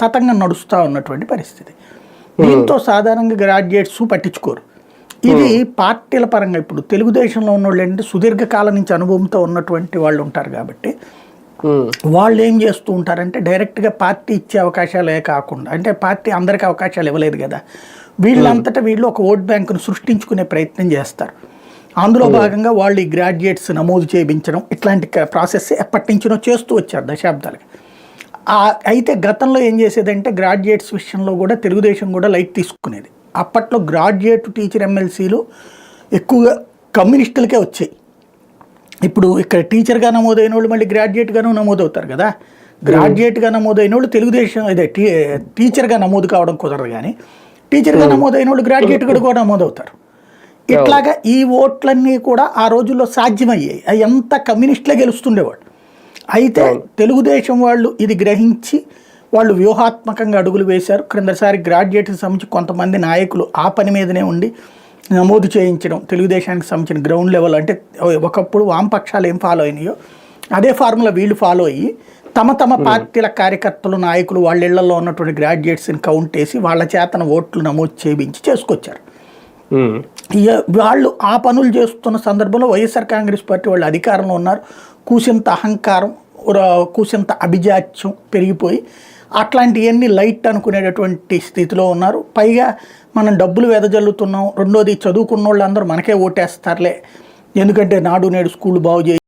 తతంగం నడుస్తూ ఉన్నటువంటి పరిస్థితి. దీంతో సాధారణంగా గ్రాడ్యుయేట్స్ పట్టించుకోరు. ఇది పార్టీల పరంగా ఇప్పుడు తెలుగుదేశంలో ఉన్న వాళ్ళు ఏంటంటే సుదీర్ఘకాలం నుంచి అనుభవంతో ఉన్నటువంటి వాళ్ళు ఉంటారు కాబట్టి వాళ్ళు ఏం చేస్తూ ఉంటారంటే డైరెక్ట్గా పార్టీ ఇచ్చే అవకాశాలే కాకుండా, అంటే పార్టీ అందరికీ అవకాశాలు ఇవ్వలేదు కదా, వీళ్ళంతటా వీళ్ళు ఒక ఓట్ బ్యాంకును సృష్టించుకునే ప్రయత్నం చేస్తారు. అందులో భాగంగా వాళ్ళు ఈ గ్రాడ్యుయేట్స్ నమోదు చేయించడం ఇట్లాంటి ప్రాసెస్ ఎప్పటి నుంచినో చేస్తూ వచ్చారు దశాబ్దాలుగా. అయితే గతంలో ఏం చేసేదంటే గ్రాడ్యుయేట్స్ విషయంలో కూడా తెలుగుదేశం కూడా లైట్ తీసుకునేది. అప్పట్లో గ్రాడ్యుయేట్ టీచర్ ఎమ్మెల్సీలు ఎక్కువగా కమ్యూనిస్టులకే వచ్చాయి. ఇప్పుడు ఇక్కడ టీచర్గా నమోదైన వాళ్ళు మళ్ళీ గ్రాడ్యుయేట్గాను నమోదవుతారు కదా. గ్రాడ్యుయేట్గా నమోదైన వాళ్ళు తెలుగుదేశం అదే టీచర్గా నమోదు కావడం కుదరదు, కానీ టీచర్గా నమోదైన వాళ్ళు గ్రాడ్యుయేట్గా కూడా నమోదవుతారు. ఇట్లాగా ఈ ఓట్లన్నీ కూడా ఆ రోజుల్లో సాధ్యమయ్యాయి. అవి ఎంత కమ్యూనిస్టులే గెలుస్తుండేవాళ్ళు. అయితే తెలుగుదేశం వాళ్ళు ఇది గ్రహించి వాళ్ళు వ్యూహాత్మకంగా అడుగులు వేశారు. క్రిందసారి గ్రాడ్యుయేట్కి సంబంధించి కొంతమంది నాయకులు ఆ పని మీదనే ఉండి నమోదు చేయించడం, తెలుగుదేశానికి సంబంధించిన గ్రౌండ్ లెవెల్, అంటే ఒకప్పుడు వామపక్షాలు ఏం ఫాలో అయినాయో అదే ఫార్ములా వీళ్ళు ఫాలో అయ్యి తమ పార్టీల కార్యకర్తలు నాయకులు వాళ్ళ ఇళ్లలో ఉన్నటువంటి గ్రాడ్యుయేట్స్ని కౌంట్ వేసి వాళ్ళ చేతన ఓట్లు నమోదు చేయించి చేసుకొచ్చారు. వాళ్ళు ఆ పనులు చేస్తున్న సందర్భంలో వైఎస్ఆర్ కాంగ్రెస్ పార్టీ వాళ్ళు అధికారంలో ఉన్నారు. కూసింత అహంకారం, కూసింత అభిజాత్యం పెరిగిపోయి అట్లాంటివన్నీ లైట్ అనుకునేటటువంటి స్థితిలో ఉన్నారు. పైగా మనం డబ్బులు వెదజల్లుతున్నాం, రెండోది చదువుకున్న వాళ్ళు అందరూ మనకే ఓటేస్తారులే, ఎందుకంటే నాడు నేడు స్కూల్ బాగు చేయి